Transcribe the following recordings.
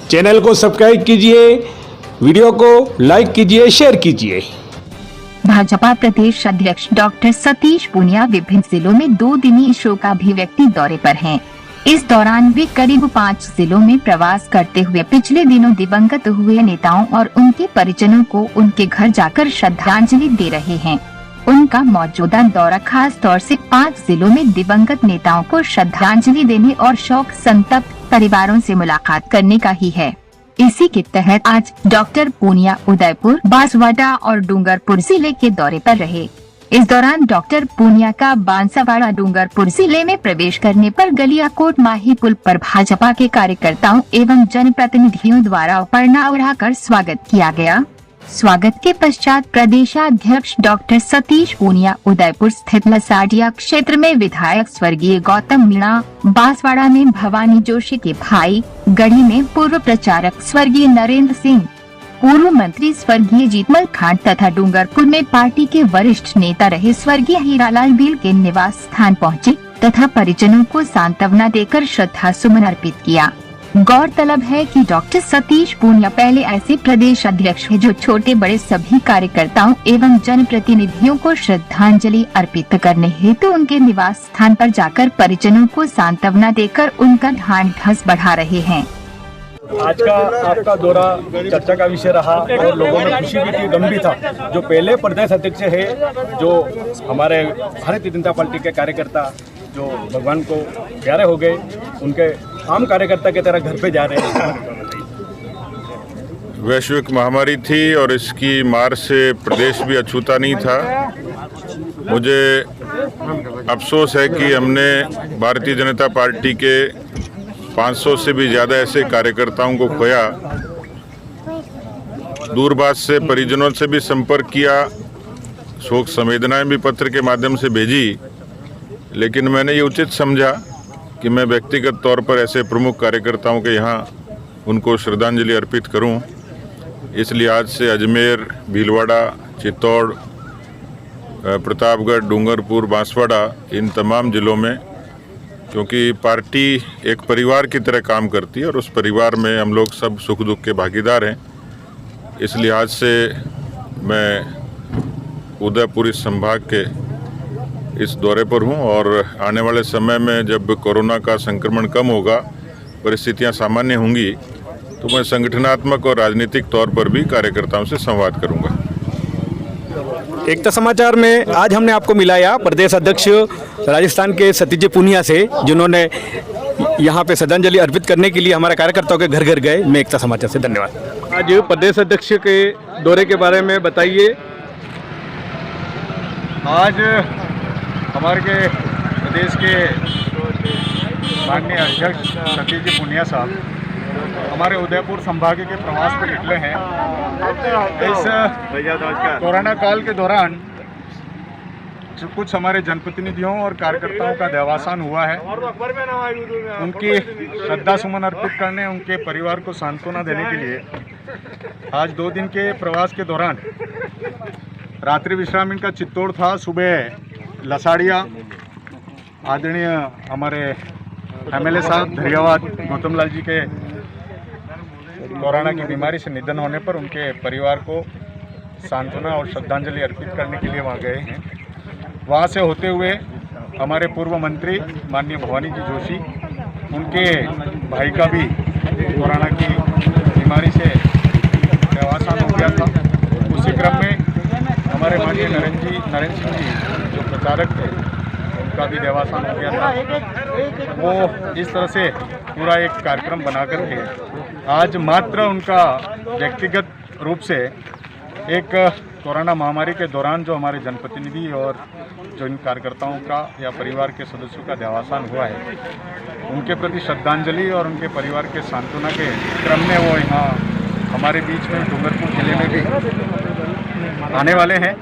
Channel को subscribe कीजिए, video को लाइक कीजिए, शेयर कीजिए। भाजपा प्रदेश अध्यक्ष डॉक्टर सतीश पूनिया विभिन्न जिलों में 2 दिनी शोकाभिव्यक्ति दौरे पर हैं। इस दौरान वे करीब 5 जिलों में प्रवास करते हुए पिछले दिनों दिवंगत हुए नेताओं और उनके परिजनों को उनके घर जाकर श्रद्धांजलि दे रहे हैं। उनका मौजूदा दौरा खास तौर से 5 जिलों में दिवंगत नेताओं को श्रद्धांजलि देने और शोक संतप्त परिवारों से मुलाकात करने का ही है। इसी के तहत आज डॉक्टर पूनिया उदयपुर, बांसवाड़ा और डूंगरपुर जिले के दौरे पर रहे। इस दौरान डॉक्टर पूनिया का बांसवाड़ा डूंगरपुर जिले में प्रवेश करने पर गलियाकोट माही पुल पर भाजपा के कार्यकर्ताओं एवं जनप्रतिनिधियों द्वारा परणा उड़ाकर स्वागत किया गया। स्वागत के पश्चात प्रदेशाध्यक्ष डॉक्टर सतीश पूनिया उदयपुर स्थित लसाडिया क्षेत्र में विधायक स्वर्गीय गौतम मीणा, बांसवाड़ा में भवानी जोशी के भाई, गढ़ी में पूर्व प्रचारक स्वर्गीय नरेंद्र सिंह, पूर्व मंत्री स्वर्गीय जीतमल खान तथा डूंगरपुर में पार्टी के वरिष्ठ नेता रहे स्वर्गीय हीरालाल भील के निवास स्थान पहुँचे तथा परिजनों को सांत्वना देकर श्रद्धा सुमन अर्पित किया। गौरतलब है कि डॉक्टर सतीश पूनिया पहले ऐसे प्रदेश अध्यक्ष हैं जो छोटे बड़े सभी कार्यकर्ताओं एवं जनप्रतिनिधियों को श्रद्धांजलि अर्पित करने हेतु उनके निवास स्थान पर जाकर परिजनों को सांत्वना देकर उनका ढांढस बढ़ा रहे हैं। आज का आपका दौरा चर्चा का विषय रहा और लोगों में खुशी भी थी, गम भी था। जो पहले प्रदेश अध्यक्ष है, जो हमारे भारतीय जनता पार्टी के कार्यकर्ता जो भगवान को प्यारे हो गए, उनके आम कार्यकर्ता की तरह घर पे जा रहे हैं। वैश्विक महामारी थी और इसकी मार से प्रदेश भी अछूता नहीं था। मुझे अफसोस है कि हमने भारतीय जनता पार्टी के 500 से भी ज़्यादा ऐसे कार्यकर्ताओं को खोया। दूरभाष से परिजनों से भी संपर्क किया, शोक संवेदनाएं भी पत्र के माध्यम से भेजी, लेकिन मैंने ये उचित समझा कि मैं व्यक्तिगत तौर पर ऐसे प्रमुख कार्यकर्ताओं के यहाँ उनको श्रद्धांजलि अर्पित करूं। इसलिए आज से अजमेर, भीलवाड़ा, चित्तौड़, प्रतापगढ़, डूंगरपुर, बांसवाड़ा, इन तमाम ज़िलों में, क्योंकि पार्टी एक परिवार की तरह काम करती है और उस परिवार में हम लोग सब सुख दुख के भागीदार हैं, इसलिए आज से मैं उदयपुर इस संभाग के इस दौरे पर हूं और आने वाले समय में जब कोरोना का संक्रमण कम होगा, परिस्थितियां सामान्य होंगी, तो मैं संगठनात्मक और राजनीतिक तौर पर भी कार्यकर्ताओं से संवाद करूंगा। एकता समाचार में आज हमने आपको मिलाया प्रदेश अध्यक्ष राजस्थान के सतीश पूनिया से, जिन्होंने यहाँ पे श्रद्धांजलि अर्पित करने के लिए हमारे कार्यकर्ताओं के घर घर गए। मैं एकता समाचार से धन्यवाद। आज प्रदेश अध्यक्ष के दौरे के बारे में बताइए। आज हमारे के प्रदेश के माननीय अध्यक्ष सतीश जी पूनिया साहब हमारे उदयपुर संभाग के प्रवास पर निकले हैं। इस कोरोना काल के दौरान कुछ हमारे जनप्रतिनिधियों और कार्यकर्ताओं का देहावसान हुआ है। उनकी श्रद्धा सुमन अर्पित करने, उनके परिवार को सांत्वना देने के लिए आज 2 दिन के प्रवास के दौरान रात्रि विश्राम इनका चित्तौड़ था, सुबह लसाड़िया आदरणीय हमारे एमएलए साहब धैर्यवाद गौतम लाल जी के कोरोना की बीमारी से निधन होने पर उनके परिवार को सांत्वना और श्रद्धांजलि अर्पित करने के लिए वहाँ गए हैं। वहाँ से होते हुए हमारे पूर्व मंत्री माननीय भवानी जी जोशी, उनके भाई का भी कोरोना की बीमारी से देहावसान हो गया था। उसी क्रम में हमारे माननीय नरेंद्र सिंह जी जो प्रचारक थे, उनका भी देहावसान हो गया था। वो इस तरह से पूरा एक कार्यक्रम बना करके आज मात्र उनका व्यक्तिगत रूप से एक कोरोना महामारी के दौरान जो हमारे जनप्रतिनिधि और जो इन कार्यकर्ताओं का या परिवार के सदस्यों का देहावसान हुआ है, उनके प्रति श्रद्धांजलि और उनके परिवार के सांत्वना के क्रम में वो यहाँ हमारे बीच में डूंगरपुर जिले में भी आने वाले हैं।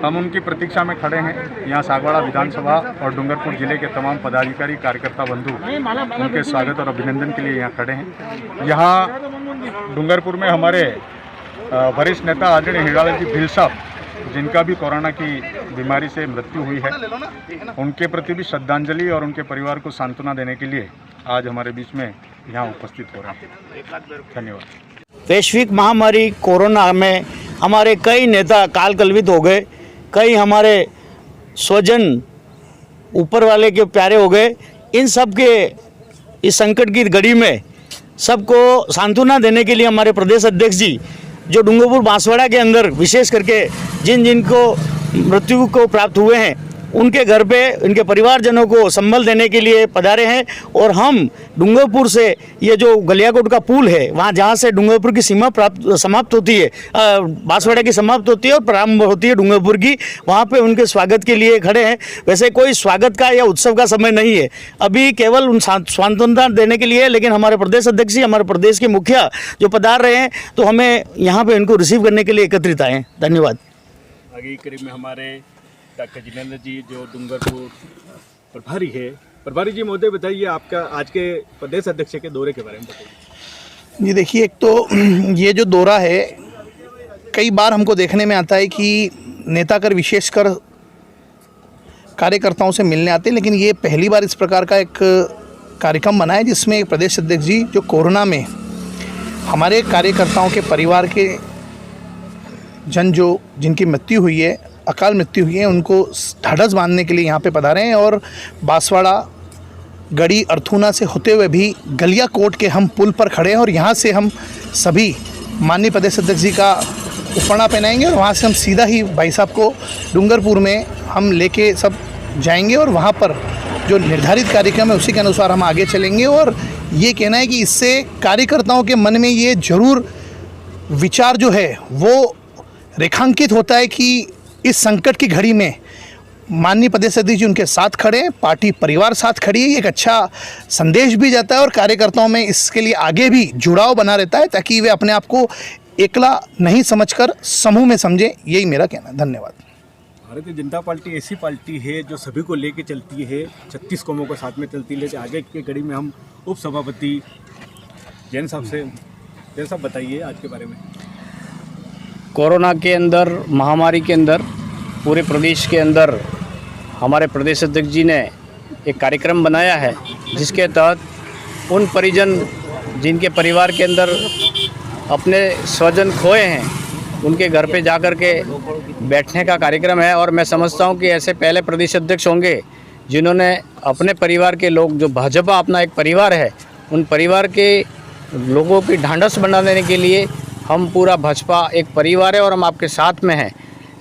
हम उनकी प्रतीक्षा में खड़े हैं। यहाँ सागवाड़ा विधानसभा और डूंगरपुर जिले के तमाम पदाधिकारी कार्यकर्ता बंधु उनके स्वागत और अभिनंदन के लिए यहाँ खड़े हैं। यहाँ डूंगरपुर में हमारे वरिष्ठ नेता आदरणीय हीरालाल जी भील साहब, जिनका भी कोरोना की बीमारी से मृत्यु हुई है, उनके प्रति भी श्रद्धांजलि और उनके परिवार को सांत्वना देने के लिए आज हमारे बीच में यहाँ उपस्थित हो रहे हैं। धन्यवाद। वैश्विक महामारी कोरोना में हमारे कई नेता काल कलवित हो गए, कई हमारे स्वजन ऊपर वाले के प्यारे हो गए। इन सब के इस संकट की घड़ी में सबको सांत्वना देने के लिए हमारे प्रदेश अध्यक्ष जी जो डूंगरपुर बांसवाड़ा के अंदर विशेष करके जिनको मृत्यु को प्राप्त हुए हैं उनके घर पे उनके परिवारजनों को संबल देने के लिए पधारे हैं। और हम डूंगरपुर से ये जो गलियाकोट का पुल है वहाँ जहाँ से डूंगरपुर की सीमा समाप्त होती है, बांसवाड़ा की समाप्त होती है और प्रारंभ होती है डूंगरपुर की, वहाँ पे उनके स्वागत के लिए खड़े हैं। वैसे कोई स्वागत का या उत्सव का समय नहीं है, अभी केवल उन सांत्वना देने के लिए। लेकिन हमारे प्रदेश अध्यक्ष जी, हमारे प्रदेश के मुखिया जो पधार रहे हैं तो हमें यहाँ पे इनको रिसीव करने के लिए एकत्रित आए हैं। धन्यवाद। आगे करीब में हमारे डॉक्टर जिनेंद्र जी जो डूंगरपुर प्रभारी है। प्रभारी जी महोदय बताइए आपका आज के प्रदेश अध्यक्ष के दौरे के बारे में बताइए। जी देखिए, एक तो ये जो दौरा है कई बार हमको देखने में आता है कि नेताकर विशेषकर कार्यकर्ताओं से मिलने आते हैं, लेकिन ये पहली बार इस प्रकार का एक कार्यक्रम बना है जिसमें एक प्रदेश अध्यक्ष जी जो कोरोना में हमारे कार्यकर्ताओं के परिवार के जिनकी मृत्यु हुई है, अकाल मृत्यु हुई है, उनको ढाढ़स बांधने के लिए यहाँ पे पधारे हैं। और बांसवाड़ा गढ़ी अर्थूना से होते हुए भी गलियाकोट के हम पुल पर खड़े हैं और यहाँ से हम सभी माननीय प्रदेश अध्यक्ष जी का उपहार पहनाएंगे और वहाँ से हम सीधा ही भाई साहब को डूंगरपुर में हम लेके सब जाएंगे और वहाँ पर जो निर्धारित कार्यक्रम है उसी के अनुसार हम आगे चलेंगे। और ये कहना है कि इससे कार्यकर्ताओं के मन में ये जरूर विचार जो है वो रेखांकित होता है कि इस संकट की घड़ी में माननीय प्रदेश अध्यक्ष जी उनके साथ खड़े हैं, पार्टी परिवार साथ खड़ी है। एक अच्छा संदेश भी जाता है और कार्यकर्ताओं में इसके लिए आगे भी जुड़ाव बना रहता है ताकि वे अपने आप को एकला नहीं समझकर समूह में समझें। यही मेरा कहना है। धन्यवाद। भारतीय जनता पार्टी ऐसी पार्टी है जो सभी को लेके चलती है, 36 कौमों को साथ में चलती है। आगे की कड़ी में हम उप सभापति जैन साहब बताइए आज के बारे में। कोरोना के अंदर, महामारी के अंदर पूरे प्रदेश के अंदर हमारे प्रदेश अध्यक्ष जी ने एक कार्यक्रम बनाया है जिसके तहत उन परिजन जिनके परिवार के अंदर अपने स्वजन खोए हैं उनके घर पे जाकर के बैठने का कार्यक्रम है। और मैं समझता हूं कि ऐसे पहले प्रदेश अध्यक्ष होंगे जिन्होंने अपने परिवार के लोग, जो भाजपा अपना एक परिवार है, उन परिवार के लोगों की ढांढस बना देने के लिए हम पूरा भाजपा एक परिवार है और हम आपके साथ में हैं,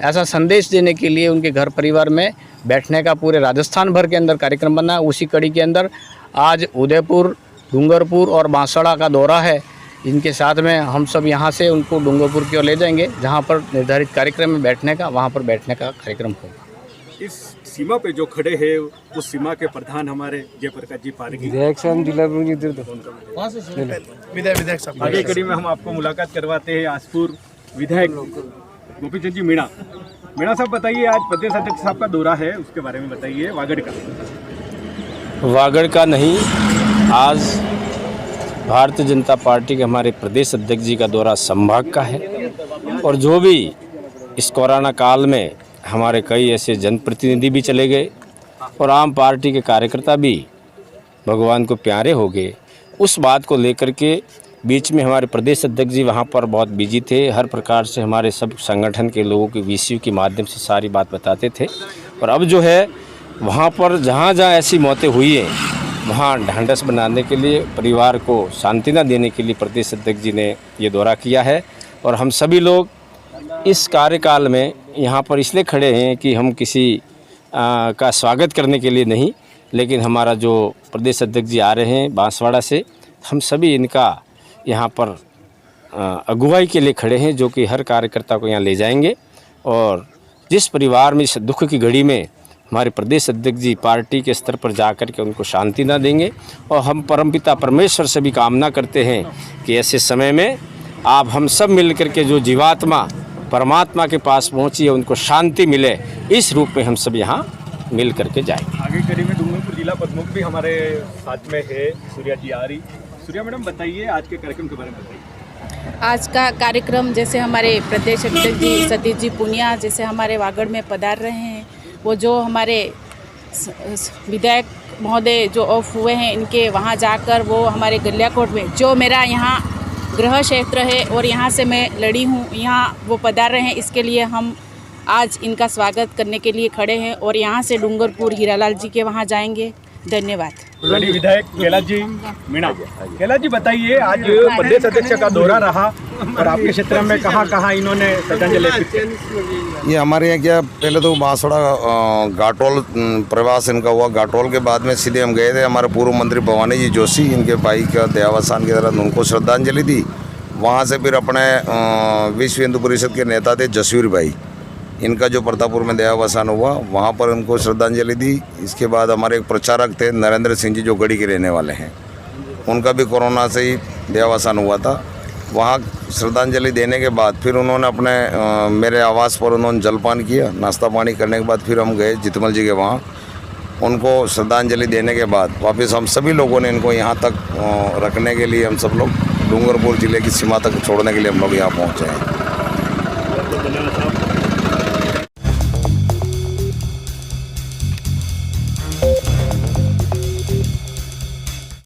ऐसा संदेश देने के लिए उनके घर परिवार में बैठने का पूरे राजस्थान भर के अंदर कार्यक्रम बना। उसी कड़ी के अंदर आज उदयपुर, डूंगरपुर और बांसवाड़ा का दौरा है। इनके साथ में हम सब यहाँ से उनको डूंगरपुर की ओर ले जाएंगे जहाँ पर निर्धारित कार्यक्रम में बैठने का, वहाँ पर बैठने का कार्यक्रम होगा। इस सीमा पे जो खड़े हैं उस सीमा के प्रधान हमारे जयप्रकाश जी पारगी। आगे कड़ी में हम आपको मुलाकात करवाते हैं आसपुर विधायक गोपीचंद जी मीणा साहब। बताइए आज प्रदेश अध्यक्ष साहब का दौरा है, उसके बारे में बताइए। वागड़ का नहीं, आज भारतीय जनता पार्टी के हमारे प्रदेश अध्यक्ष जी का दौरा संभाग का है। और जो भी इस कोरोना काल में हमारे कई ऐसे जनप्रतिनिधि भी चले गए और आम पार्टी के कार्यकर्ता भी भगवान को प्यारे हो गए, उस बात को लेकर के बीच में हमारे प्रदेश अध्यक्ष जी वहाँ पर बहुत बिजी थे। हर प्रकार से हमारे सब संगठन के लोगों के वीसीयू के माध्यम से सारी बात बताते थे। और अब जो है वहाँ पर जहाँ जहाँ ऐसी मौतें हुई हैं वहाँ ढांढस बनाने के लिए, परिवार को सांत्वना देने के लिए प्रदेश अध्यक्ष जी ने ये दौरा किया है। और हम सभी लोग इस कार्यकाल में यहाँ पर इसलिए खड़े हैं कि हम किसी का स्वागत करने के लिए नहीं, लेकिन हमारा जो प्रदेश अध्यक्ष जी आ रहे हैं बांसवाड़ा से, हम सभी इनका यहाँ पर अगुवाई के लिए खड़े हैं, जो कि हर कार्यकर्ता को यहाँ ले जाएंगे। और जिस परिवार में इस दुख की घड़ी में हमारे प्रदेश अध्यक्ष जी पार्टी के स्तर पर जाकर के उनको शांति ना देंगे। और हम परमपिता परमेश्वर से भी कामना करते हैं कि ऐसे समय में आप हम सब मिल कर के जो जीवात्मा परमात्मा के पास पहुँची है उनको शांति मिले, इस रूप में हम सब यहाँ मिल करके जाए। आगे कड़ी में डूंगरपुर जिला प्रमुख भी हमारे साथ में है, सूर्या जी आ रही। सूर्या मैडम बताइए आज के कार्यक्रम के बारे में बताइए। आज का कार्यक्रम जैसे हमारे प्रदेश अध्यक्ष जी सतीश जी पूनिया जैसे हमारे वागड़ में पधार रहे हैं, वो जो हमारे विधायक महोदय जो ऑफ हुए हैं इनके वहाँ जाकर वो हमारे गलियाकोट में जो मेरा यहाँ गृह क्षेत्र है और यहाँ से मैं लड़ी हूँ, यहाँ वो पधार रहे हैं, इसके लिए हम आज इनका स्वागत करने के लिए खड़े हैं और यहाँ से डूंगरपुर हीरालाल जी के वहाँ जाएंगे। धन्यवाद। लड़ी विधायक कैलाश जी मीणा, कैलाश जी बताइए, आज प्रदेश अध्यक्ष का दौरा रहा और आपके क्षेत्र में कहाँ कहाँ इन्होंने श्रद्धांजलि अर्पित की? ये हमारे यहाँ क्या, पहले तो बांसवाड़ा घाटोल प्रवास इनका हुआ। घाटोल के बाद में सीधे हम गए थे, हमारे पूर्व मंत्री भवानी जी जोशी, इनके भाई का देहावसान के दौरान उनको श्रद्धांजलि दी। वहाँ से फिर अपने विश्व हिंदू परिषद के नेता थे जसवीर भाई, इनका जो प्रतापपुर में देहावसान हुआ, वहाँ पर उनको श्रद्धांजलि दी। इसके बाद हमारे एक प्रचारक थे नरेंद्र सिंह जी, जो गढ़ी के रहने वाले हैं, उनका भी कोरोना से ही देहावसान हुआ था। वहाँ श्रद्धांजलि देने के बाद फिर उन्होंने अपने मेरे आवास पर उन्होंने जलपान किया। नाश्ता पानी करने के बाद फिर हम गए जितमल जी के वहाँ, उनको श्रद्धांजलि देने के बाद वापस हम सभी लोगों ने इनको यहाँ तक रखने के लिए हम सब लोग डूंगरपुर ज़िले की सीमा तक छोड़ने के लिए हम लोग यहाँ पहुँचे हैं।